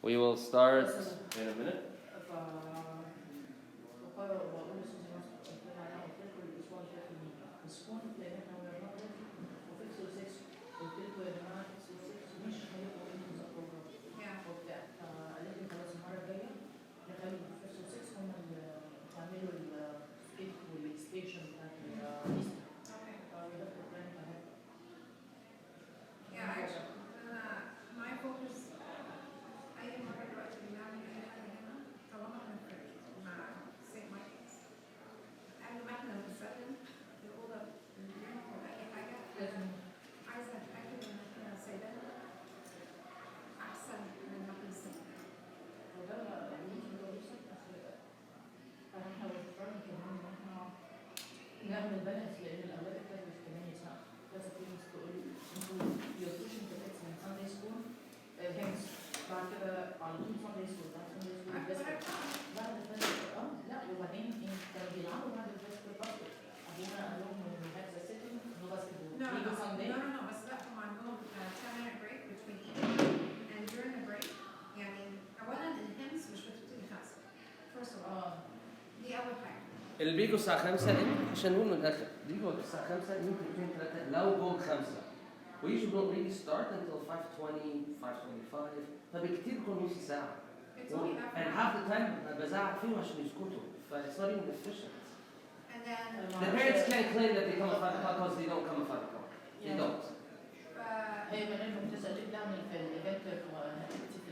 We will start in a minute. نعمل بالانس لان الاولاد بتدرس كمان يسمع كذا في ناس تقول انتوا يوصلوش انترنت من ساندي سكول هيمس بعد كده على طول ساندي سكول بعد ساندي سكول بس بعد الفجر لا وبعدين كانوا بيلعبوا بعد الفجر باسكت ابونا قال لهم ان هذا سيتنج نو باسكت No, بس لا هم عندهم 10-minute break between and during the break يعني اولا الهيمس مش بتبتدي 5 first of all دي اول حاجه اللي بيجوا الساعة 5 عشان نقول من الآخر بيجوا الساعة 5 يمكن 2-3 لو جم 5 we usually don't really start until 5:20 5:25 فبكتير يكون نص ساعة and half the time بزعق فيهم عشان يسكتوا ف it's not even efficient and then the parents can't claim that they come at 5 o'clock because they don't come at 5 o'clock they don't هي من انهم تسالي بنعمل في الايفنت في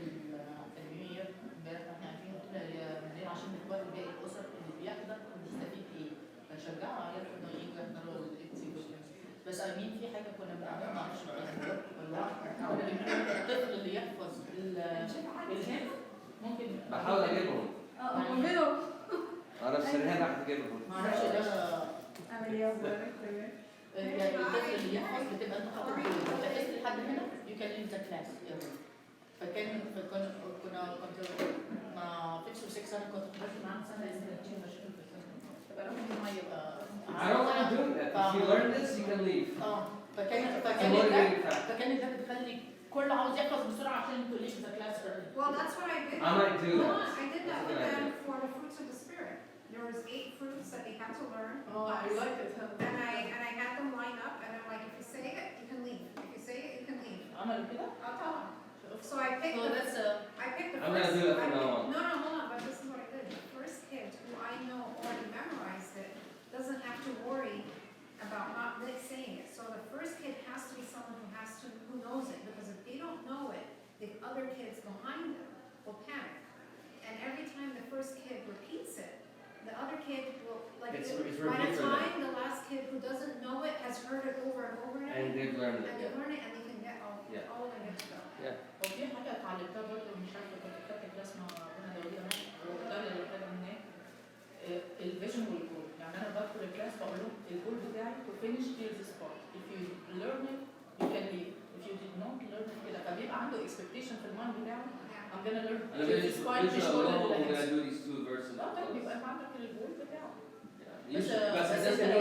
النيو يير امبارح احنا عارفين قلنا عشان نخبر باقي الاسر اللي بيحضر بيستفيد ايه فنشجعوا عيالهم انه يجوا يحضروا الاكتيفيتي بس امين في حاجه كنا بنعملها ما اعرفش الطفل اللي يحفظ الهام ممكن بحاول اجيبهم انا السريان راح تجيبهم ما اعرفش ده عمليه صغيره يعني الطفل اللي يحفظ بتبقى انت حاطط تحس لحد هنا you can leave the class كنا مع فيكس و6 سنه كنت بدرس معاهم سنه لازم تجيب مشاكل في السنه تبقى لهم ما يبقى I don't want to do that if you learn this you can leave فكان ده بتخلي كل عاوز يحفظ بسرعه عشان انتوا ليش the class early. Well, that's what I did. I might do that. I did that with them for the fruits of the spirit. There was 8 fruits that they had to learn. Oh, I like it. And I had them line up, and I'm like, if you say it, you can leave. If you say it, you can leave. عملوا كده؟ I'll tell them. So I picked the first. I'm gonna do it from now on. No, hold on. But this is what I did. The first kid who I know already memorized it doesn't have to worry about not saying it. So the first kid has to be someone who knows it, because if they don't know it, the other kids behind them will panic. And every time the first kid repeats it, the other kid will, like, by the time the last kid who doesn't know it has heard it over and over again, and they've learned it, and they can get all of them to go. Yeah. وفي حاجه اتعلمتها برضه مش عارفه كنت خدت كلاس مع ابونا داوود وده اللي خدها هناك الفيجن والجول يعني انا بدخل الكلاس بقول لهم الجول بتاعي to finish till this part if you learn it you can leave if you did not learn it كده فبيبقى عنده expectation في المايند بتاعه I'm gonna learn this part مش كل اللي I'm gonna do these 2 verses لا طيب يبقى انت عندك الجول بتاعه بس انا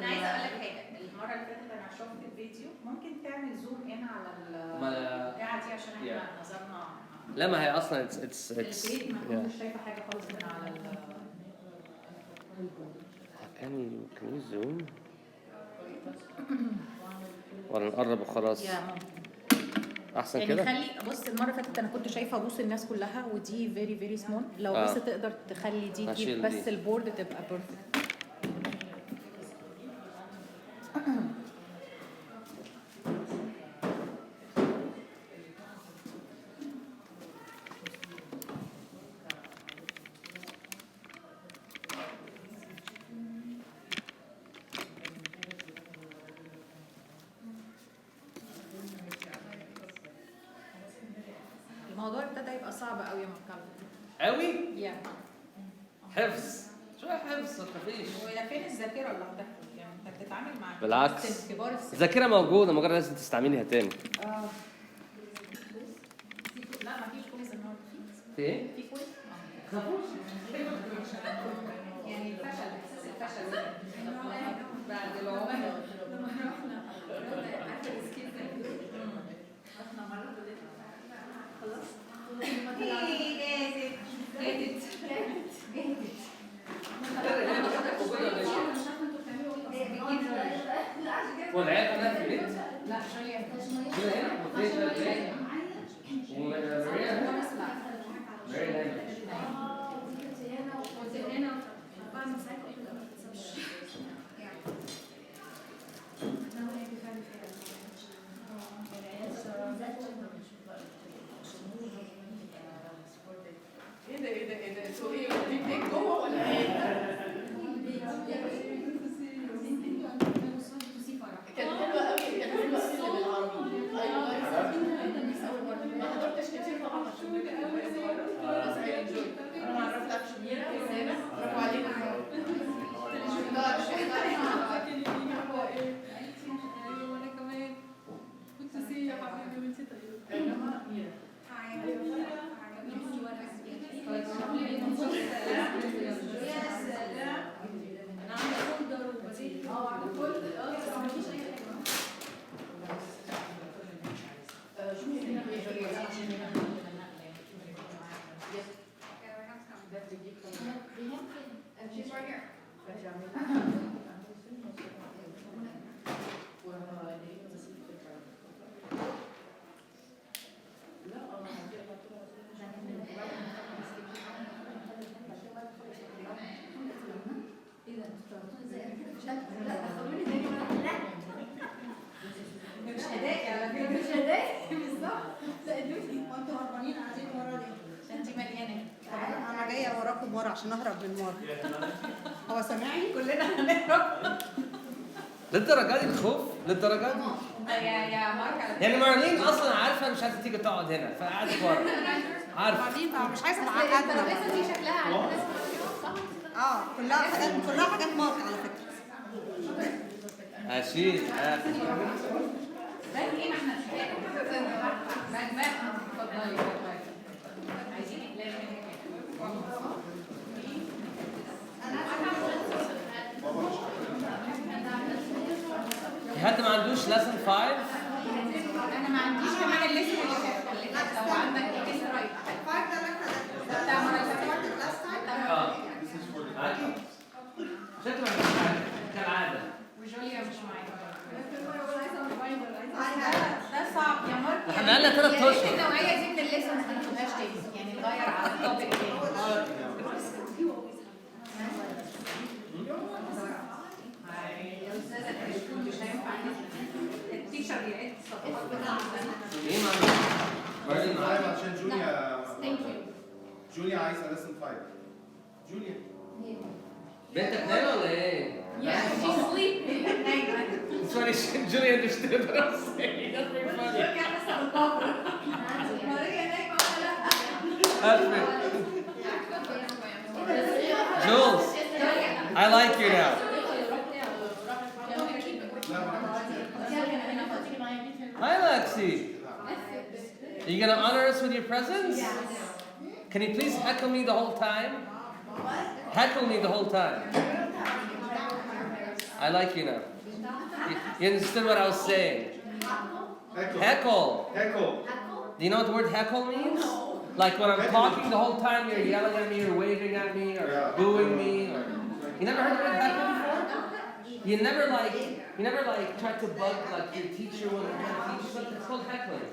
عايزه اقول لك حاجه المره اللي فاتت انا شفت الفيديو ممكن تعمل زوم ان على البتاعه دي عشان احنا نظرنا لا ما هي اصلا it's مش شايفه حاجه خالص من على can you zoom ولا نقرب وخلاص احسن يعني كده خلي بص المره اللي فاتت انا كنت شايفه بوس الناس كلها ودي فيري فيري سمول لو بس تقدر تخلي دي تجيب بس البورد تبقى بيرفكت الموضوع ابتدى يبقى صعب قوي يا مكمل قوي حفظ شويه حفظ ما تخافيش ولا فين الذاكره لوحدها يعني انت بتتعامل مع بالعكس كبار السن الذاكره موجوده مجرد لازم تستعمليها تاني لا ما فيش كويس النهارده في ايه في كويس خافوش يعني الفشل احساس الفشل بعد العمر شنو هنا؟ واثنين ثلاثة وماريا هنا؟ ماريا هنا. ايه ده سوري دي بيك جوه ولا ايه؟ كانت حلوه قوي كانت حلوه قوي بالعربي. ايوه ما حضرتش كتير طبعا عشان بس I enjoyed. انا عرفت شميرة وسامح برافو عليكم. وانا كمان كنت سي يا حبيبي وانت طيبه. انما ميرا انا عامله فولدر وبزيد على فولدر بس ما فيش اي She's right here. مش هدايا على فكره مش هدايا بالظبط. لا ادوتي وانتوا هربانين قاعدين ورا ليه؟ انت مليانه. انا جايه وراكم ورا عشان اهرب من مارك. هو سامعني؟ كلنا هنهرب. للدرجة دي الخوف؟ للدرجة دي؟ يا مارك على يعني مارلين أصلا عارفة مش عايزة تيجي تقعد هنا فقعدت ورا. عارفة. مش عايزه اتعقد. الترابيزه دي شكلها على فكره صح؟ كلها حاجات مارك على فكره. أشيل باك ايه ما احنا مش باك اتفضلي عايزين حد ما عندوش lesson 5؟ انا ما عنديش كمان الليست اللي فاتت لو عندك ليست رايت بتاع مرة شكله مش حاجة كالعادة. وجوليا مش معايا ده صعب يا مارك. احنا بقالنا 3 أشهر. النوعية دي من الليسنز ما تاخدهاش تاني يعني نغير على التوبيك تاني. مش هينفع التيشر يعد ايه مارلين معاك؟ عشان جوليا عايزه lesson 5. جوليا بنتك نايمة ولا ايه؟ Yeah, she's sleeping. It's funny, Julie understood what I was saying. That's very funny. That's very Jules, I like you now. Hi, Lexi. Are you gonna honor us with your presence? Can you please heckle me the whole time? Heckle me the whole time. I like you now. You understood what I was saying? Heckle. Do you know what the word heckle means? Like when I'm talking the whole time, you're yelling at me, or waving at me, or booing me. Or... You never heard the word heckle before? You never try to bug like your teacher when they're trying to teach you something. It's called heckling.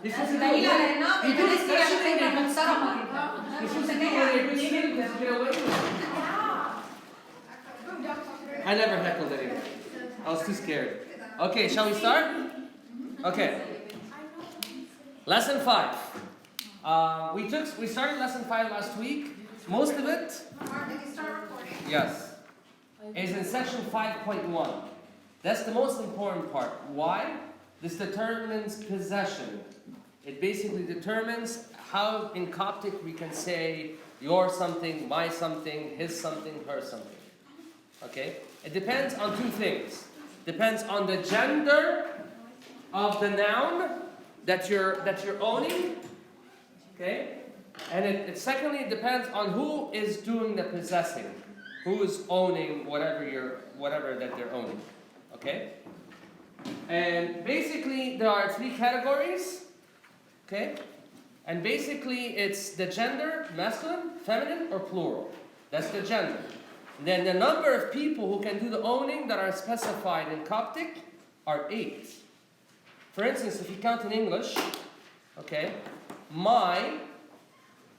You're supposed to do it. You do it especially when you're good student. You're supposed to do it when you're a good student because you get away with it. I never heckled anyone. I was too scared. Okay, shall we start? Okay. Lesson 5. We started lesson 5 last week. Most of it, yes, is in section 5.1. That's the most important part. Why? This determines possession. It basically determines how in Coptic we can say your something, my something, his something, her something. Okay? It depends on 2 things. Depends on the gender of the noun that you're owning. Okay? And secondly, it depends on who is doing the possessing. Who is owning whatever that they're owning. Okay? And basically there are 3 categories. Okay? And basically it's the gender, masculine, feminine, or plural. That's the gender. Then the number of people who can do the owning that are specified in Coptic are 8. For instance, if you count in English, okay, my,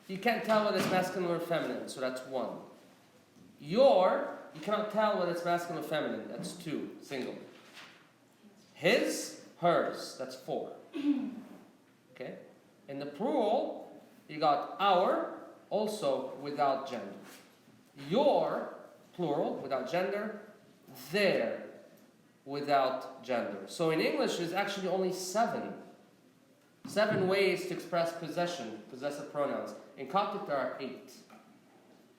you can't tell whether it's masculine or feminine, so that's 1. Your, you cannot tell whether it's masculine or feminine, that's 2, single. His, hers, that's 4. Okay? In the plural, you got our, also without gender. Your, plural, without gender. Their, without gender. So in English, there's actually only 7 ways to express possession, possessive pronouns. In Coptic, there are 8.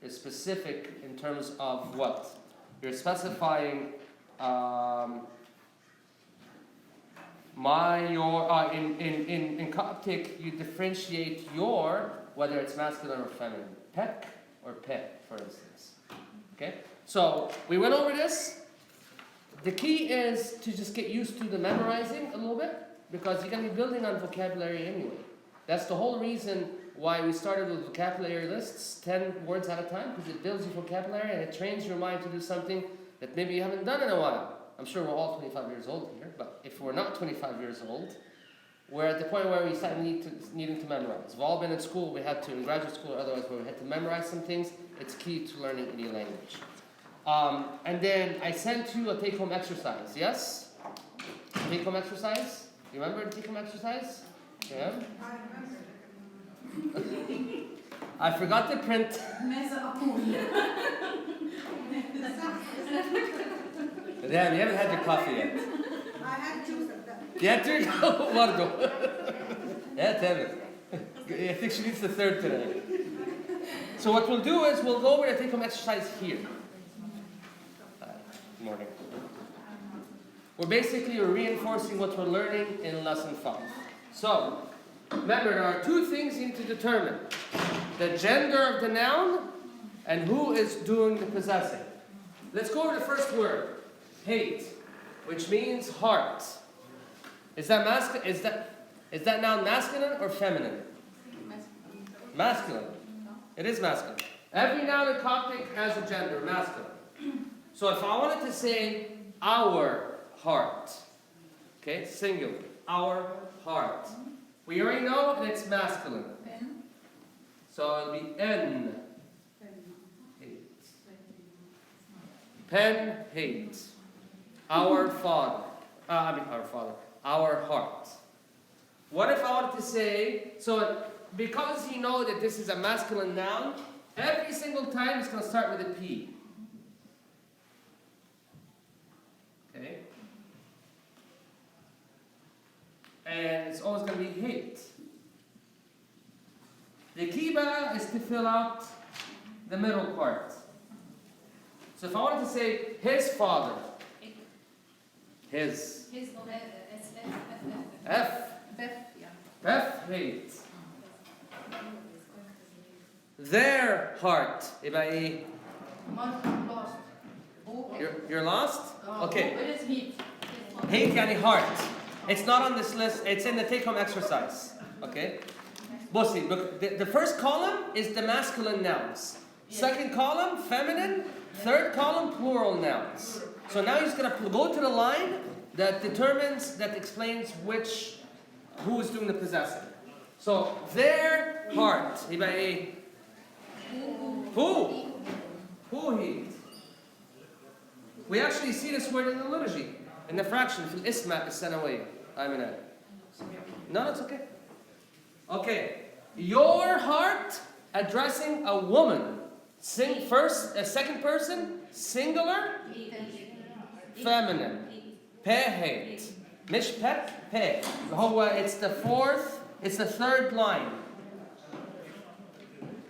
It's specific in terms of what? You're specifying my, your. In Coptic, you differentiate your, whether it's masculine or feminine. Pek or pe, for instance. Okay? So, we went over this. The key is to just get used to the memorizing a little bit, because you're going to be building on vocabulary anyway. That's the whole reason why we started with vocabulary lists, 10 words at a time, because it builds your vocabulary and it trains your mind to do something that maybe you haven't done in a while. I'm sure we're all 25 years old here, but if we're not 25 years old, we're at the point where we start needing to memorize. We've all been in school, we had to, in graduate school or otherwise, where we had to memorize some things. It's key to learning any language. And then I sent you a take-home exercise, yes? Take-home exercise? You remember the take-home exercise? Yeah? I forgot to print. Damn, you haven't had your coffee yet. I had juice of that. You had to go? Margo. Yeah, tell me. I think she needs the 3rd today. So what we'll do is we'll go over the take-home exercise here. Morning. We're basically reinforcing what we're learning in lesson 5. So, remember, there are 2 things you need to determine. The gender of the noun and who is doing the possessing. Let's go over the first word. Hate, which means heart. Is that noun masculine or feminine? Masculine. It is masculine. Every noun in Coptic has a gender, masculine. So if I wanted to say our heart, okay, singular, our heart. We already know that it's masculine. So it'll be N. Hate. Pen, hate. Our father. Our father. Our heart. What if I wanted to say, so because you know that this is a masculine noun, every single time it's going to start with a P. Okay? And it's always going to be hate. The key bala is to fill out the middle part. So if I wanted to say his father, his. F. F, hate. Their heart. You're lost? Okay. What is heat? Hate yani heart. It's not on this list. It's in the take-home exercise. Okay? Bossi, look, the first column is the masculine nouns. Second column, feminine. Third column, plural nouns. So now you're just going to go to the line that explains who is doing the possessing. So, their heart. Who? Who hate? We actually see this word in the liturgy, in the fraction, في الاسم السنوية. No, it's okay. Okay. Your heart addressing a woman. Second person, singular, feminine. Hate. مش pe. It's the fourth, it's the third line.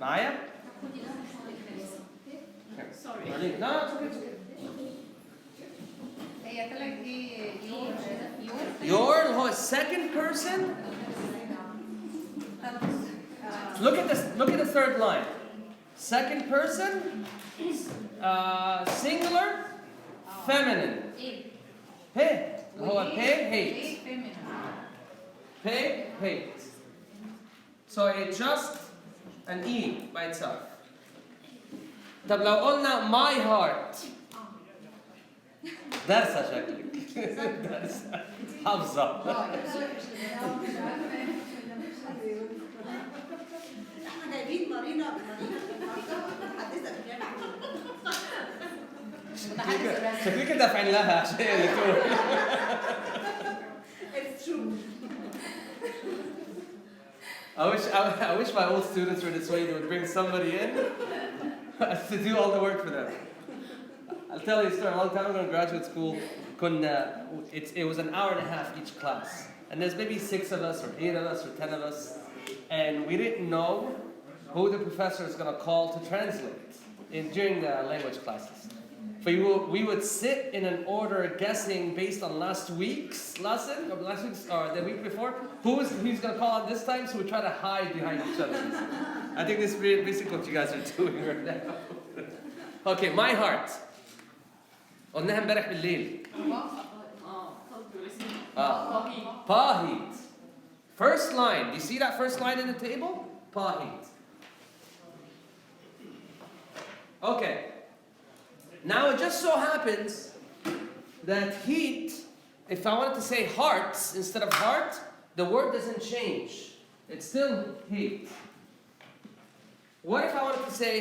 معايا? Sorry. No, it's okay. Your who is second person. Look at this. Look at the third line. Second person, singular, feminine. Hey. Pay, hate. Pay, hate. So it's just an E by itself. طب لو قلنا my heart دارسة شكلك دارسة حافظة. احنا جايبين مارينا متحدثه بالجامعه. شكلك دافعين لها عشان هي دكتورة. It's true. I wish my old students were this way. They would bring somebody in to do all the work for them. I'll tell you a story. A long time ago in graduate school, it was an hour and a half each class. And there's maybe 6 of us, or 8 of us, or 10 of us. And we didn't know who the professor is going to call to translate during the language classes. We would sit in an order guessing based on last week's lesson, or the week before, who's going to call on this time, so we try to hide behind each other. I think this is basically what you guys are doing right now. Okay, my heart. قلناها امبارح بالليل. Pahit. First line. Do you see that first line in the table? Pahit. Okay. Now it just so happens that heat, if I wanted to say hearts instead of heart, the word doesn't change. It's still heat. What if I wanted to say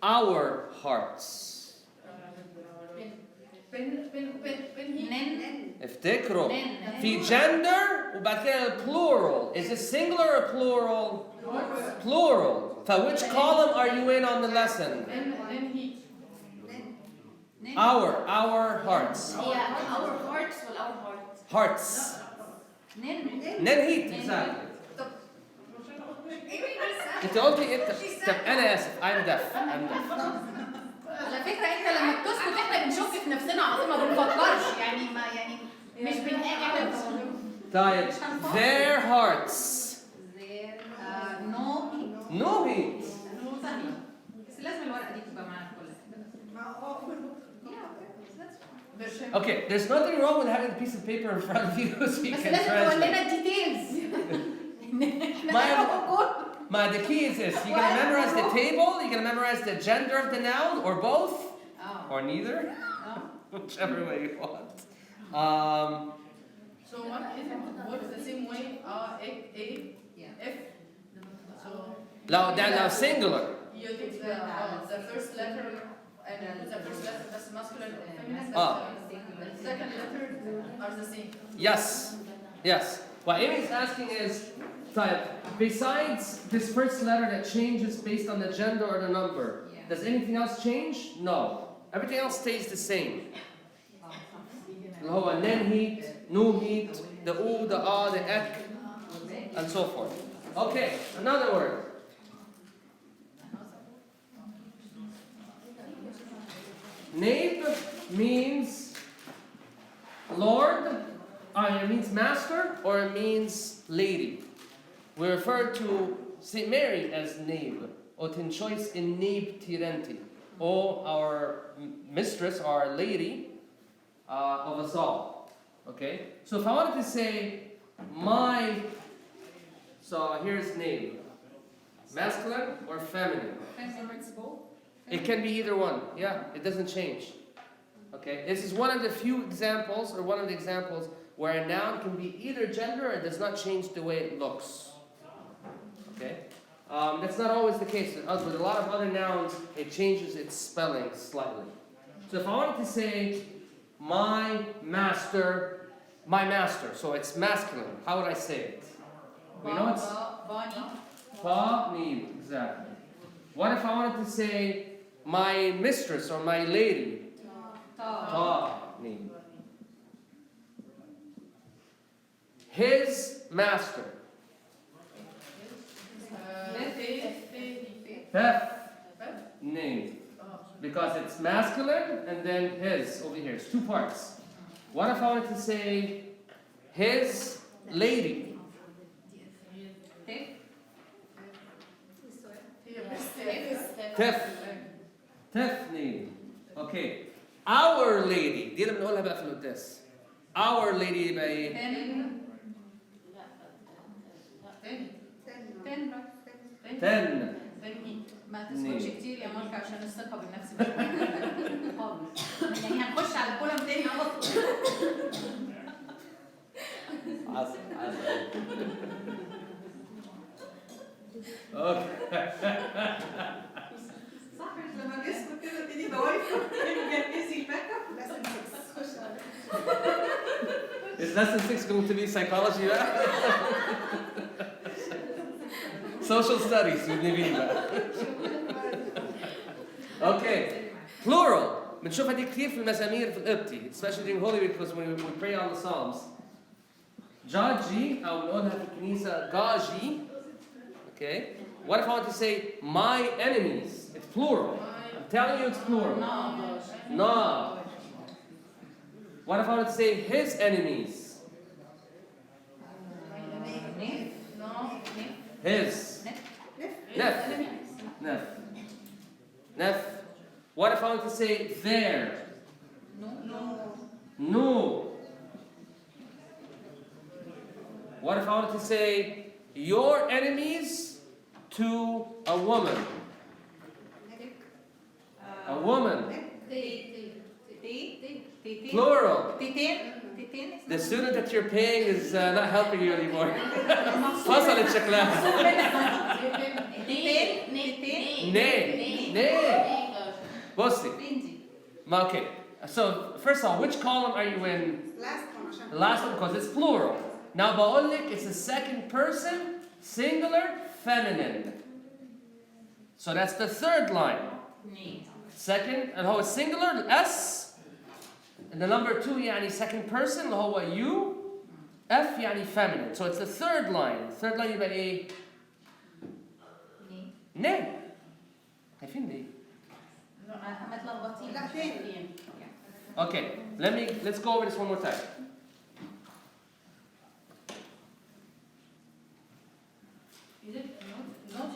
our hearts? افتكروا في gender وبعد كده plural. Is it singular or plural? Plural. So which column are you in on the lesson? Our hearts. Yeah, our hearts ولا our hearts? Hearts. heat. Exactly. انت قلتي انت. طب انا اسف. I'm deaf. على فكرة انت لما بتسكت احنا بنشك في نفسنا على طول ما بنفكرش يعني مش بنقاعد. طيب. Their hearts. No heat. بس لازم الورقة دي تبقى معانا كلها. Okay, there's nothing wrong with having a piece of paper in front of you so you can translate. The key is this. You're going to memorize the table, you're going to memorize the gender of the noun, or both, or neither, whichever way you want. So what if it works the same way? F. So Now singular. you take the first letter and the first letter that's masculine or feminine. The second letter are the same. Yes. What Amy's asking is, besides this first letter that changes based on the gender or the number, does anything else change? No. Everything else stays the same. Nen heat, nu heat, the u, the a, the ek, and so forth. Okay, another word. Nabe means Lord, it means master, or it means lady. We refer to St. Mary as Nabe, or in choice in Nabe Tirenti, or our mistress, our lady of us all. Okay? So if I wanted to say so here's Nabe. Masculine or feminine? It can be either one. Yeah, it doesn't change. Okay? This is one of the few examples, or one of the examples, where a noun can be either gender or it does not change the way it looks. Okay? That's not always the case. With a lot of other nouns, it changes its spelling slightly. So if I wanted to say my master, so it's masculine, how would I say it? We know it's Bani, exactly. What if I wanted to say my mistress or my lady? Tani. His master. Name. Because it's masculine and then his over here. It's 2 parts. What if I wanted to say his lady? Tefni. Okay. Our lady. دي اللي بنقولها بقى في القداس. Our lady يبقى ايه؟ ما تسكتش كتير يا مارك عشان الثقة بالنفس بتاعتك خالص. يعني هنخش على الكولم تاني على طول. عسل. اوكي. صح مش لما نسكت كده تاني بواقف جهزي الباك اب لازم تخش على Is lesson 6 going to be psychology بقى؟ Social studies with Nivina. Okay. Plural. بنشوفها دي كتير في المزامير في القبطي. Especially during Holy Week because when we pray on the Psalms. Jaji أو بنقولها في الكنيسة Gaji. Okay. What if I want to say my enemies? It's plural. I'm telling you it's plural. No. What if I want to say his enemies? His. Nef. What if I want to say their? No. What if I want to say your enemies to a woman? A woman. Plural. The student that you're paying is not helping you anymore. فصلت شكلها. Nee. بصي. Okay. So first of all, which column are you in? The last one because it's plural. Now بقول لك it's a second person, singular, feminine. So that's the third line. Second, and هو singular S. And the number 2 يعني second person اللي هو you. F يعني feminine. So it's the third line. Third line يبقى ايه؟ Ne. عارفين ليه؟ Okay, let's go over this one more time. Is it not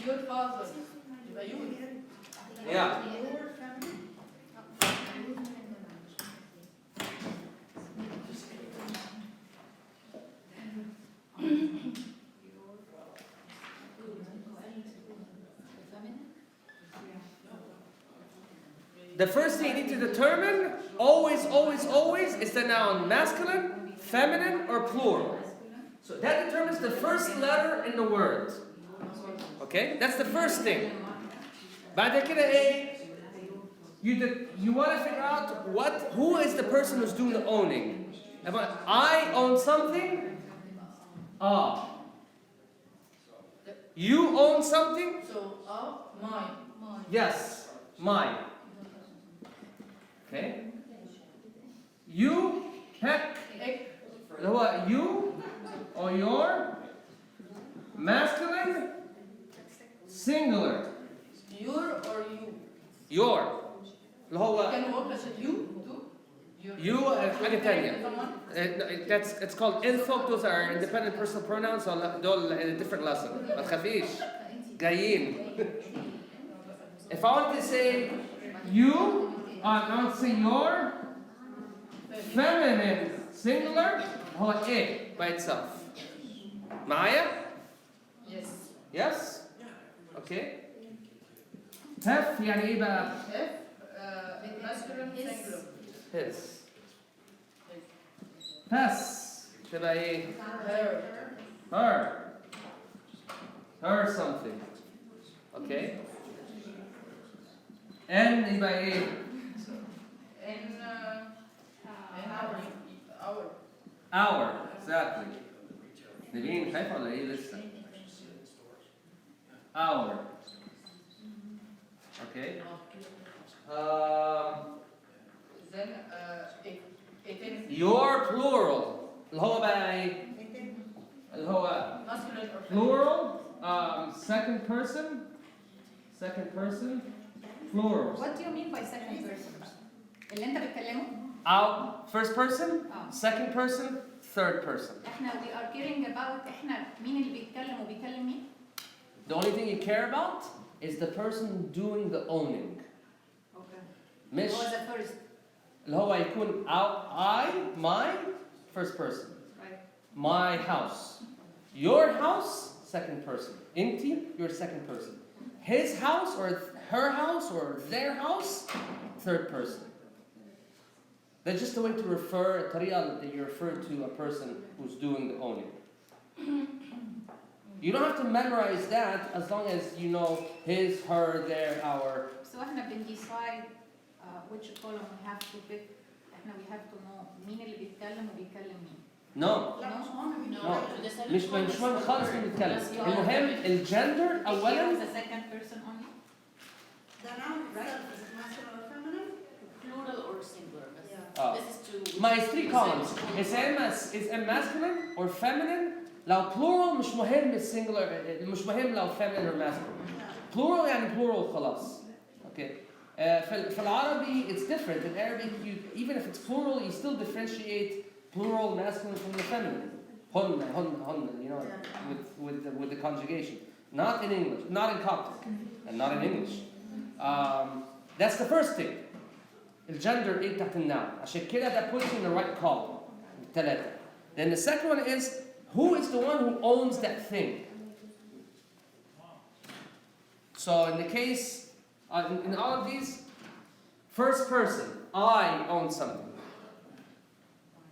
your father? يبقى you. Yeah. The first thing you need to determine, always, is the noun masculine, feminine, or plural. So that determines the first letter in the word. Okay? That's the first thing. بعد كده ايه? You want to figure out who is the person who's doing the owning. If I own something, You own something? So, mine. Yes, mine. Okay. You, heck, you or your, masculine, singular. Your or you? Your. اللي هو Can we replace you too? you حاجة تانية. It's called info. Those are independent personal pronouns. دول in a different lesson. ما تخافيش. جايين. If I want to say you, I want to say your, feminine, singular, هو إيه by itself. معايا? Yes. Yes? Okay. F يعني إيه بقى؟ F masculine singular. His. Pass تبقى إيه؟ Her. Her something. Okay. N يبقى إيه؟ In our. Our. Exactly. نبين خايفة ولا إيه لسه؟ Our. Okay. Then it Your plural. اللي هو بقى إيه؟ اللي هو masculine or plural. Second person. Plural. What do you mean by second person? اللي انت بتكلمه؟ First person. Second person. Third person. احنا we are caring about احنا مين اللي بيتكلم وبيكلم مين؟ The only thing you care about is the person doing the owning. Okay. مش Who was the first? اللي هو يكون my first person. Right. My house. Your house second person. Inti, you're second person. His house or her house or their house, third person. That's just a way to refer, طريقة that you refer to a person who's doing the owning. You don't have to memorize that as long as you know his, her, their, our. So احنا بنديسايد which column we have to pick. احنا we have to know مين اللي بيتكلم وبيكلم مين. No. لا مش مهم. No. مش مهم خالص مين بيتكلم. المهم الجندر أولاً. The second person only. The noun itself, is it masculine or feminine? Plural or singular. Oh. This is to. My three columns. is it masculine or feminine? لو plural مش مهم السنجلر مش مهم لو feminine or masculine. Plural يعني plural خلاص. Okay. في العربي it's different. In Arabic, even if it's plural, you still differentiate plural masculine from the feminine. هن, you know, with the conjugation. Not in English, not in Coptic, and not in English. That's the first thing. الجندر ايه تحت النوun. عشان كده that puts you in the right column. الثلاثة. Then the second one is who is the one who owns that thing. So in the case, in all of these, first person, I own something.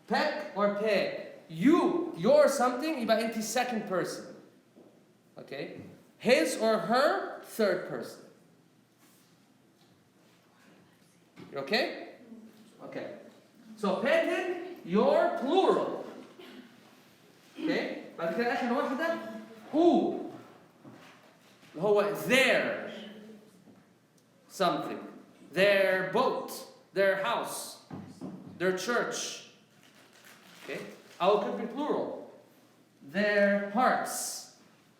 Pek or pe, you're something, يبقى انت second person. Okay? His or her, third person. You okay? Okay. So peten, you're plural. Okay? بعد كده آخر واحدة who هو their something, their boat, their house, their church. Okay? Or it could be plural. Their hearts,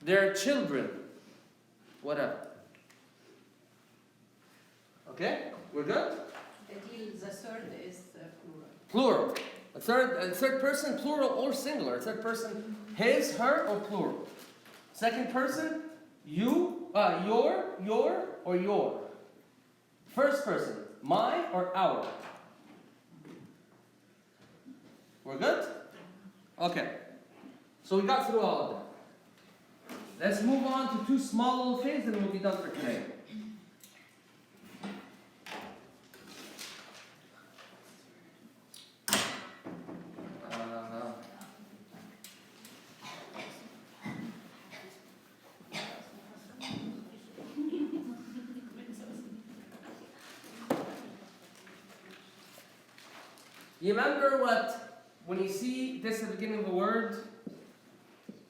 their children, whatever. Okay? We're good? The third is plural. Plural. A third person, plural or singular. A third person, his, her, or plural. Second person, you, your, or your. First person, my or our. We're good? Okay. So we got through all of them. Let's move on to two small little things and we'll be done for today. You remember when you see this at the beginning of a word,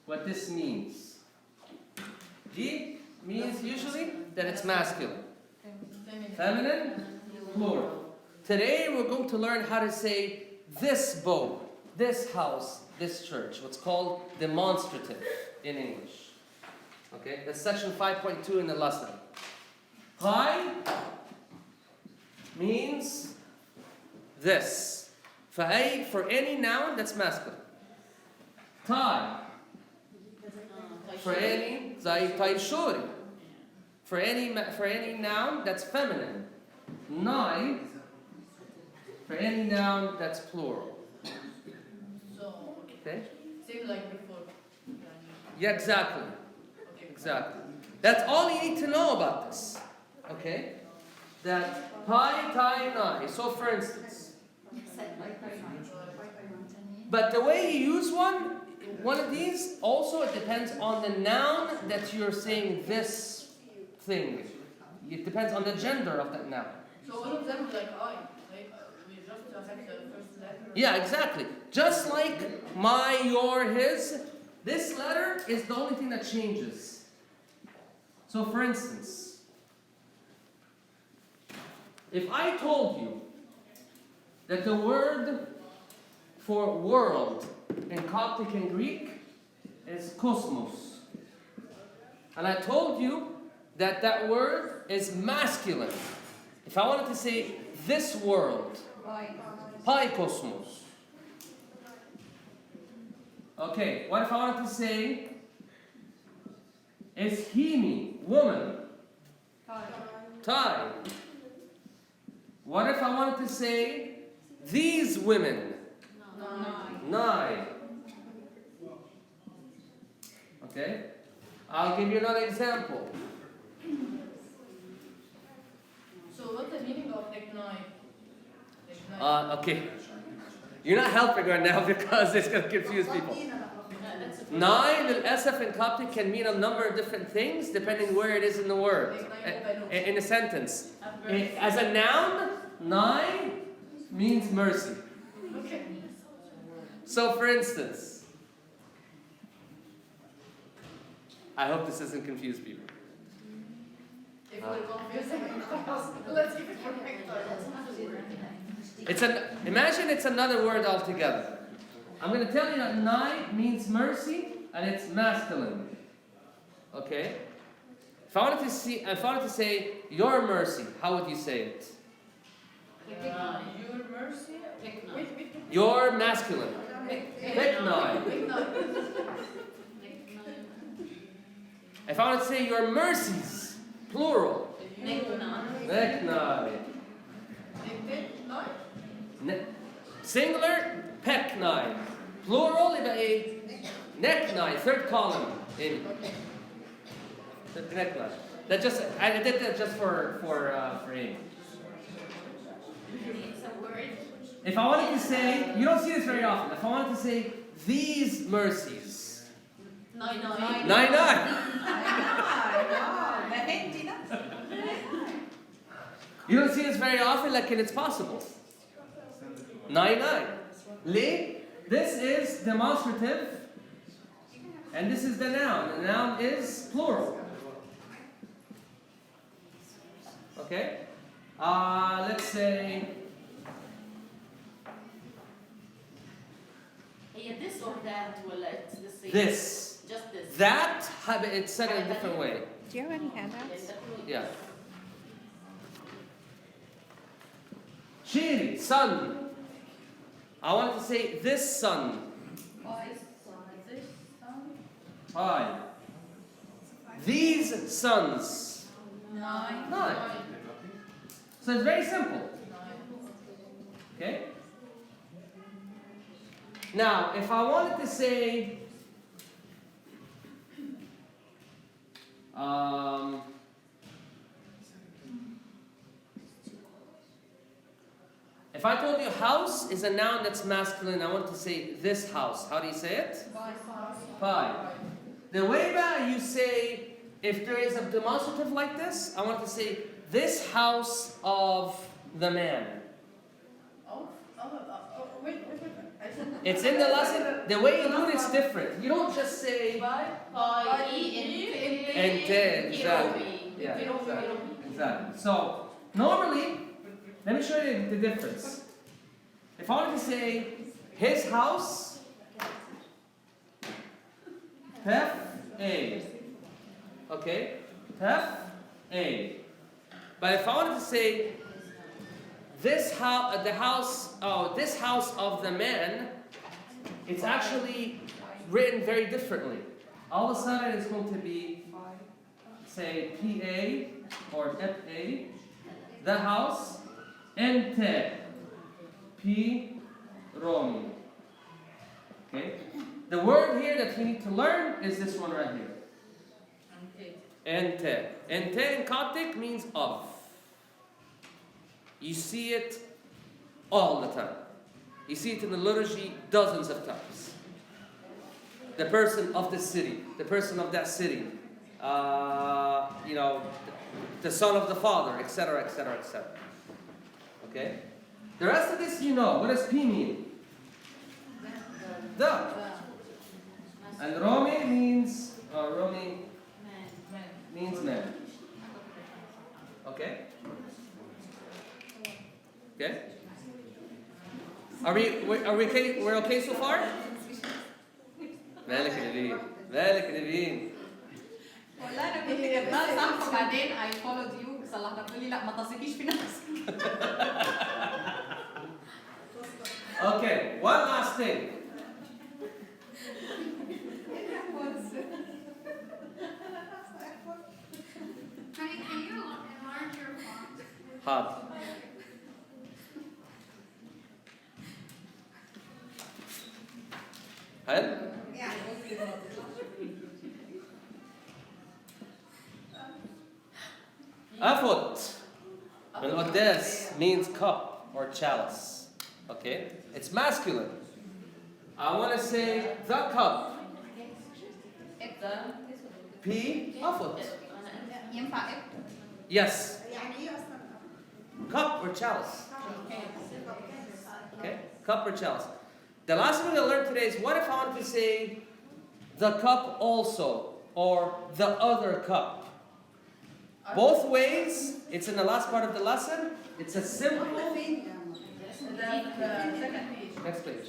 what this means? G means usually that it's masculine. Feminine, plural. Today we're going to learn how to say this boat, this house, this church. What's called demonstrative in English. Okay, that's section 5.2 in the lesson. Pai means this. For any noun that's masculine. Tai. For any taishori. For any noun that's feminine. Nai. For any noun that's plural. So, Okay? same like before. Yeah, exactly. Okay. Exactly. That's all you need to know about this. Okay? That pai, tai, nai. So for instance, but the way you use one of these, also it depends on the noun that you're saying this thing. It depends on the gender of that noun. So one of them is like I. Like, we just have the first letter. Yeah, exactly. Just like my, your, his, this letter is the only thing that changes. So for instance, if I told you that the word for world in Coptic and Greek is kosmos. And I told you that that word is masculine. If I wanted to say this world, pai kosmos. Okay, what if I wanted to say is himi, woman? Tai. What if I wanted to say these women? Nine. Okay? I'll give you another example. So what's the meaning of Eknoi? Okay. You're not helping right now because it's going to confuse people. Nine, al-asaf in Coptic can mean a number of different things depending where it is in the word, in a sentence. As a noun, nine means mercy. Okay. So for instance, I hope this doesn't confuse people. If we're confusing, let's keep it for Imagine it's another word altogether. I'm going to tell you that nine means mercy and it's masculine. Okay? If I wanted to say your mercy, how would you say it? Your mercy? Your masculine. Eknoi. If I wanted to say your mercies, plural. Eknoi. Singular, peknai. Plural, يبقى ايه? Neknai, third column in neknai. I did that just for aim. If I wanted to say, you don't see this very often. If I wanted to say these mercies, nine. You don't see this very often, like it's possible. 9. Li, this is demonstrative, and this is the noun. The noun is plural. Okay? Let's say. This or that, well, it's the same. This. Just this. That, it's said in a different way. Do you have any handouts? Yeah. Shiri, sun. I want to say this sun. Five. These sons. 9. So it's very simple. Okay? Now, if I wanted to say, if I told you house is a noun that's masculine, I want to say this house. How do you say it? Five. The way that you say, if there is a demonstrative like this, I want to say this house of the man. Wait. It's in the lesson. The way you do it is different. You don't just say ente. Exactly. Yeah, exactly. So normally, let me show you the difference. If I wanted to say his house, Tef A. Okay? Tef A. But if I wanted to say this house, this house of the man, it's actually written very differently. All of a sudden it's going to be, say, PA or FA, the house, Ente, P, Romi. Okay? The word here that we need to learn is this one right here. Ente. Ente in Coptic means of. You see it all the time. You see it in the liturgy dozens of times. The person of the city, the person of that city, the son of the father, etc., etc., etc. Okay? The rest of this you know. What does P mean? The. And Romi means man. Okay? Okay? Are we okay? We're okay so far? مالك نبين والله انا كنت جبتها صح وبعدين I followed you صلحنا بتقول لي لا ما تثقيش في نفسك. Okay, one last thing. Honey, can you enlarge your font? Hard. هل؟ Afot. Al-Qaddas means cup or chalice. Okay? It's masculine. I want to say the cup. P. Afot. ينفع إيه؟ Yes. يعني ايه اصلا؟ Cup or chalice. Okay? Cup or chalice. The last one we'll learn today is what if I want to say the cup also or the other cup? Both ways, it's in the last part of the lesson. It's a simple. Next page.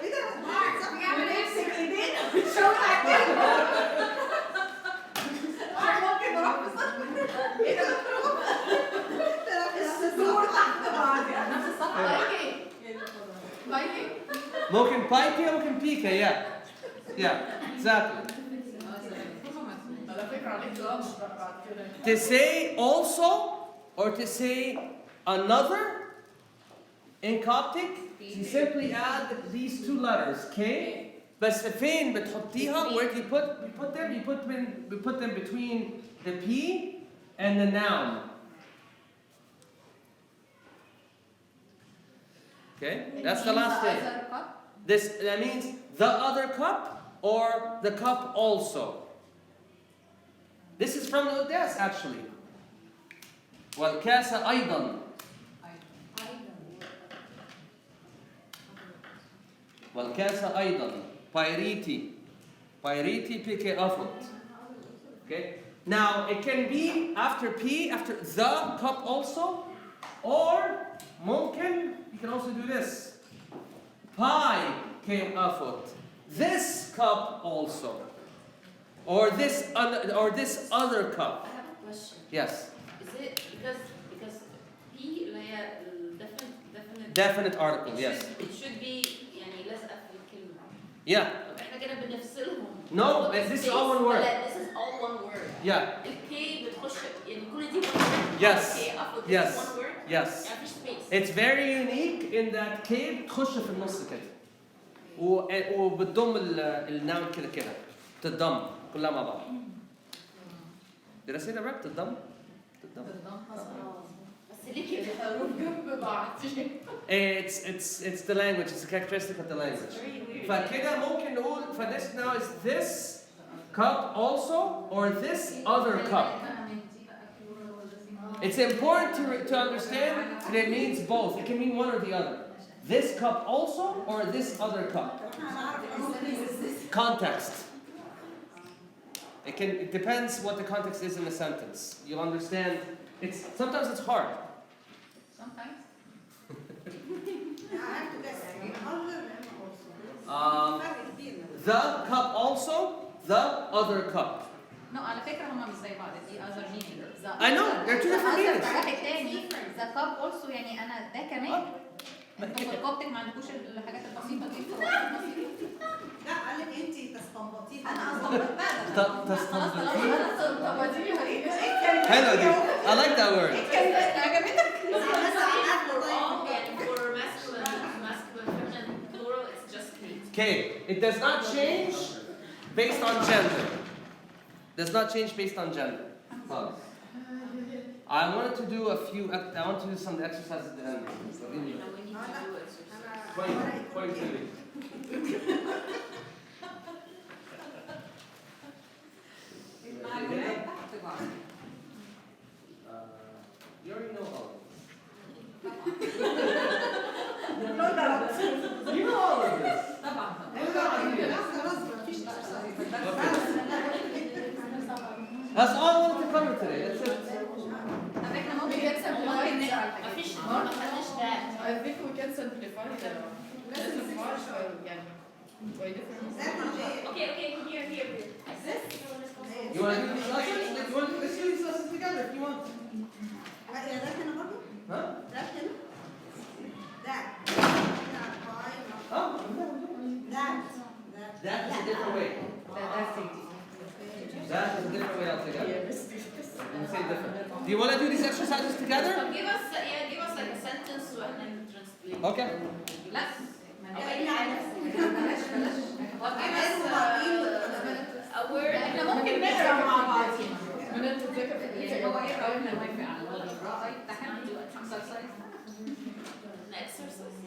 ايه ده؟ صح بيعمل ايه؟ يمسك ايدينا ويشاور علينا. ممكن نروح ايه ده؟ الصور تحت بعض يعني نفس الصفحه. ممكن بايكي or ممكن بيكا, yeah. Yeah, exactly. To say also or to say another in Coptic, you simply add these two letters, K. بس فين بتحطيها? Where do you put them? You put them between the P and the noun. Okay, that's the last thing. That means the other cup or the cup also. This is from the Qaddas actually. والكاس أيضا. والكاس أيضا. Pairiti pike afot. Okay. Now it can be after P, after the cup also, or ممكن you can also do this. Pi ke afot. This cup also, or this other cup. I have a question. Yes. Is it because P اللي هي Definite article. Yes. It should be يعني لازقة في الكلمة. Yeah. طب احنا كده بنفصلهم. No, this is all one word. This is all one word. Yeah. الكي بتخش يعني كل دي one word. Yes. K أفضل Yes. one word. Yes. يعني مفيش space. It's very unique in that K بتخش في النص كده. وبتضم النون كده تتضم كلها مع بعض. Did I say that right? تتضم. بس ليه كده الحروف جنب بعض؟ It's the language. It's a characteristic of the language. فكده ممكن نقول this now is this cup also or this other cup. It's important to understand that it means both. It can mean one or the other. This cup also or this other cup. Context. It depends what the context is in the sentence. You'll understand. Sometimes it's hard. Sometimes. I have to guess. The cup also, the other cup. No, على فكرة هما مش زي بعض. دي other meaning. I know, they're two different meanings. واحد تاني the cup also يعني أنا ده كمان. انتوا في الكوبتك ما عندكوش الحاجات البسيطة دي الفروقات البسيطة. لا قال لك انت تستنبطيها. أنا استنبطتها. تستنبطيها. حلوة دي. I like that word. عجبتك؟ For masculine, feminine, plural, it's just me. Okay, it does not change based on gender. Does not change based on gender. I wanted to do I want to do some exercises at the end. No, we need to do exercise. 22. You already know all of this. You know all of this. That's all I wanted to cover today. That's it. طب احنا ممكن نقرا الحاجات. مفيش ما خدناش ده. I think we can simplify يعني by different. Okay, here. You want to do these lessons? Let's do these lessons together if you want. يا ده هنا برضه؟ Huh? ده هنا؟ ده. Oh, ده. that is a different way. That is a different way altogether. Let me say different. Do you want to do these exercises together? Give us like a sentence so I can translate. Okay. لا ما A word. احنا ممكن نقرا مع بعض. بنات تتذاكر في يعني هو ايه راينا نوافق على القراءه تحدي اكسرسايز An exercise.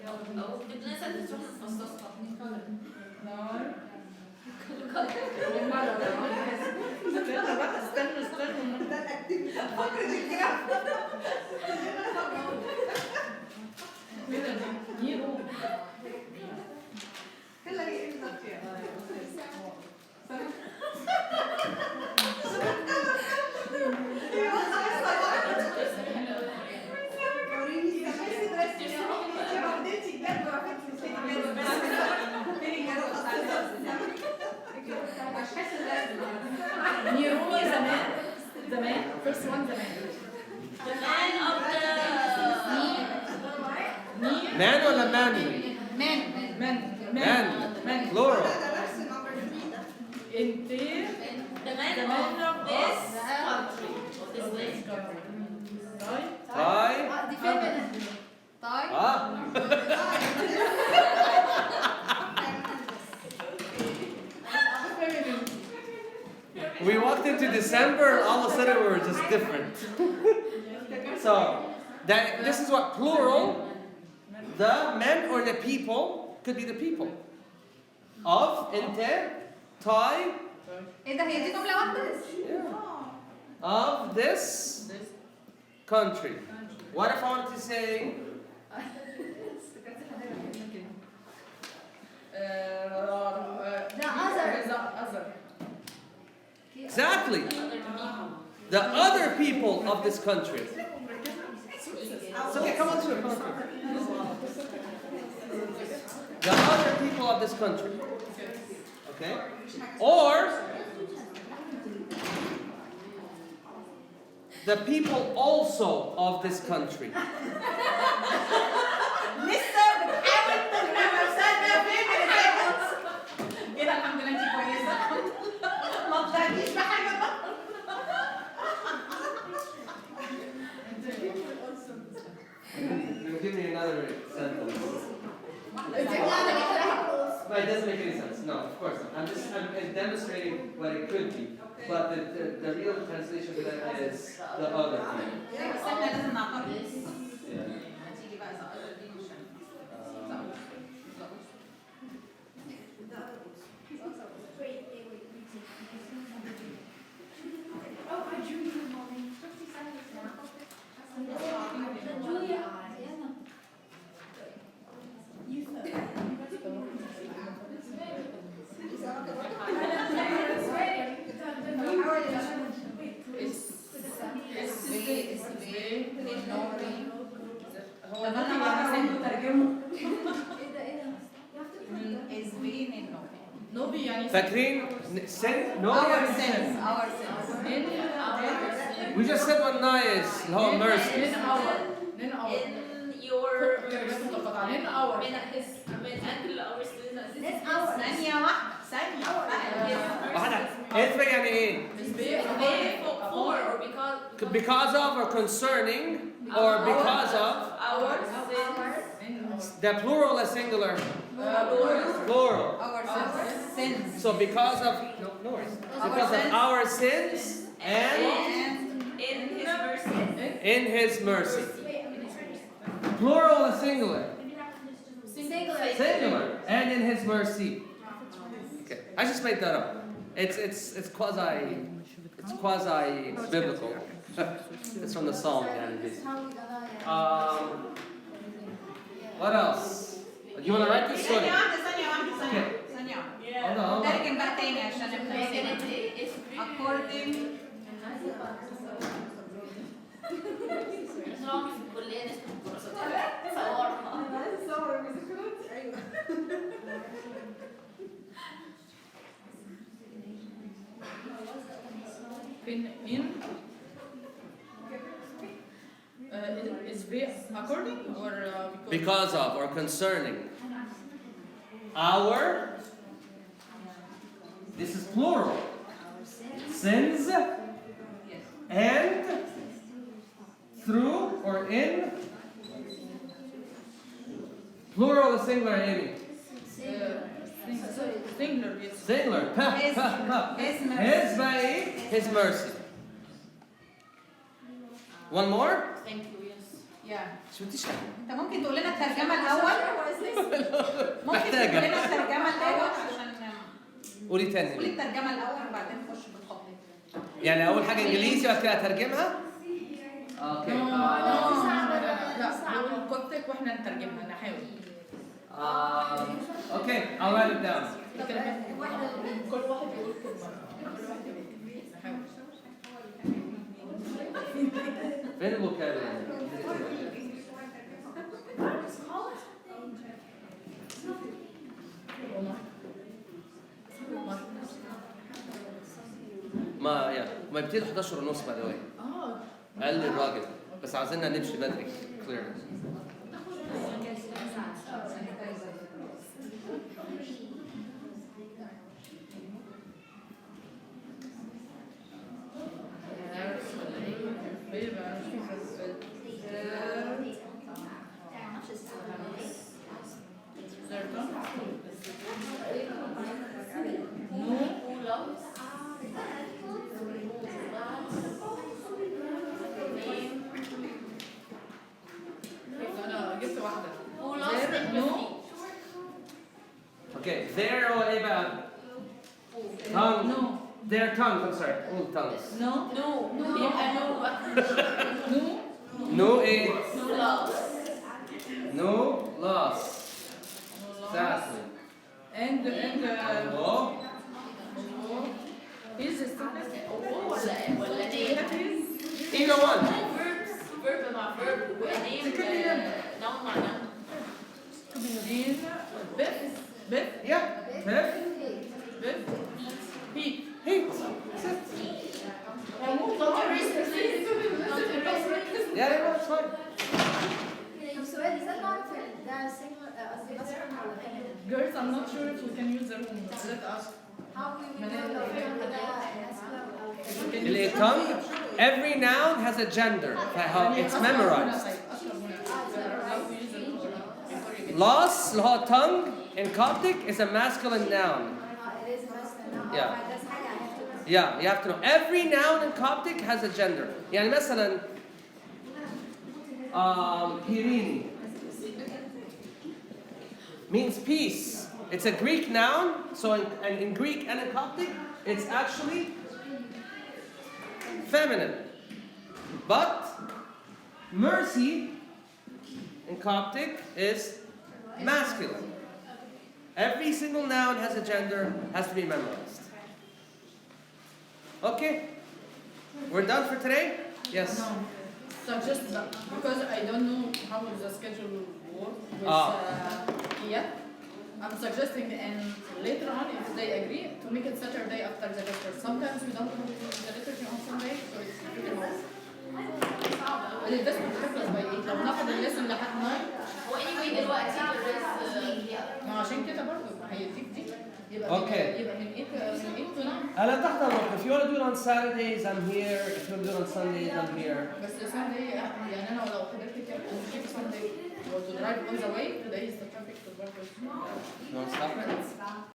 أو بدنا نسأل تروح نفصصها. نار استنوا ده الاكتيفيتي فكرة الجراف. نيرو كلها هي ايه بالظبط يعني؟ وريني السماسي درستي يا وحدتي بجد وعرفتي فين نيرو زمان زمان first one زمان The man of the. Man ولا man? man Plural. ده نفس النمبر 3 ده. انتير The man of this country. Of this place. طيب Thai. دي فيمينين طيب We walked into December, all of a sudden we were just different. So, this is what plural, the men or the people, could be the people. Of, inte, Thai, ايه ده هي دي جمله واحده؟ of this country. What if I wanted to say, exactly, the other people of this country. It's okay, come on through, come on through. The other people of this country. Okay? Or the people also of this country. لسه بتحاول تقنع نفسها فين كده. الحمد لله انت كويسه. ما طلعتيش بحاجه بقى. Give me another sentence. No, it doesn't make any sense. No, of course not. I'm demonstrating what it could be. But the real translation for that is the other thing. بس احنا لازم نعترض Yeah. هتيجي بقى زقطه دي مش Oh, I drew you, Molly. 50 seconds now. هو ده انا بعرف انه ترجمه نوبي يعني فاكرين sin? No, our yeah, sins sin. our sins We just said one nice, اللي هو mercy. من اور In your. من اور من أجل our students. ثانية واحدة واحدة. اسمه يعني ايه؟ For or because. Because of or concerning or because of. Our sins. The plural or singular? Plural. our sins So because of no worries. Because of our sins and In his mercy. in His mercy. Plural or singular? Singular. And in His mercy. Okay, I just made that up. It's quasi biblical. It's from the Psalm. What else? Do you want to write this story? ثانية واحدة Hold on, hold on. ترجم بقى تاني عشان نفهم according نظامي في الكلية نسمع الكورسات صورها. in is according or Because of or concerning. Our. This is plural. Sins and through or in Plural or singular, Amy? Singular, yes. Singular. His بقى ايه؟ His mercy. One more? Thank you, yes. شو بديش انت ممكن تقول لنا الترجمه الاول؟ ممكن تقول لنا الترجمه الاول عشان قولي قولي تاني. الترجمه الاول وبعدين نخش بالخط. يعني أول حاجة إنجليزي وبعد كده أترجمها؟ أوكي. لا نقول كوبتك واحنا نترجمها نحاول. Okay, I'll write it down. كل واحد يقول كلمة. نحاول. فين الفوكابولري؟ ما يبتدي 11 ونص by the way. قال لي الراجل بس عايزيننا نمشي بدري. Clear. Okay, their or ايه بقى؟ Tongue. No. Their tongue, I'm sorry. All tongues. No. يبقى no. No ايه؟ No loss. No loss. Exactly. And Oh. is the student ولا name. Either one. Verb مع verb ونame noun مع noun. in Beth Yeah. Hip. Heat. Heat. Not erase, please. Not erase. Yeah, that's fine. سؤال is that not ده single قصدي مثلا ولا feminine؟ Girls, I'm not sure if we can use the room. Let us. How will we know لو ده masculine or The tongue, every noun has a gender. It's memorized. Loss, اللي هو tongue in Coptic is a masculine noun. it is masculine. Yeah. that's حاجة I have to Yeah, you have to know. Every noun in Coptic has a gender. يعني مثلا Hirini means peace. It's a Greek noun, so in Greek and in Coptic, it's actually feminine. But mercy in Coptic is masculine. Every single noun has a gender, has to be memorized. Okay? We're done for today? Yes. No. So just because I don't know how the schedule work with Kia, I'm suggesting and later on if they agree to make it Saturday after the lecture. Sometimes we don't have the liturgy on Sunday, so it's pretty hard. الدرس بتخلص by 8 لو ناخد الليسن لحد 9. هو anyway دلوقتي الريس ما عشان كده برضه ما هيديك دي يبقى Okay. يبقى من 8 to 9. أنا تحت أمرك. If you want to do it on Saturdays, I'm here. If you want to do it on Sundays, I'm here. بس Sunday يعني انا لو حضرتك مش Sunday or to drive on the way today is the traffic to work. You want to stop it?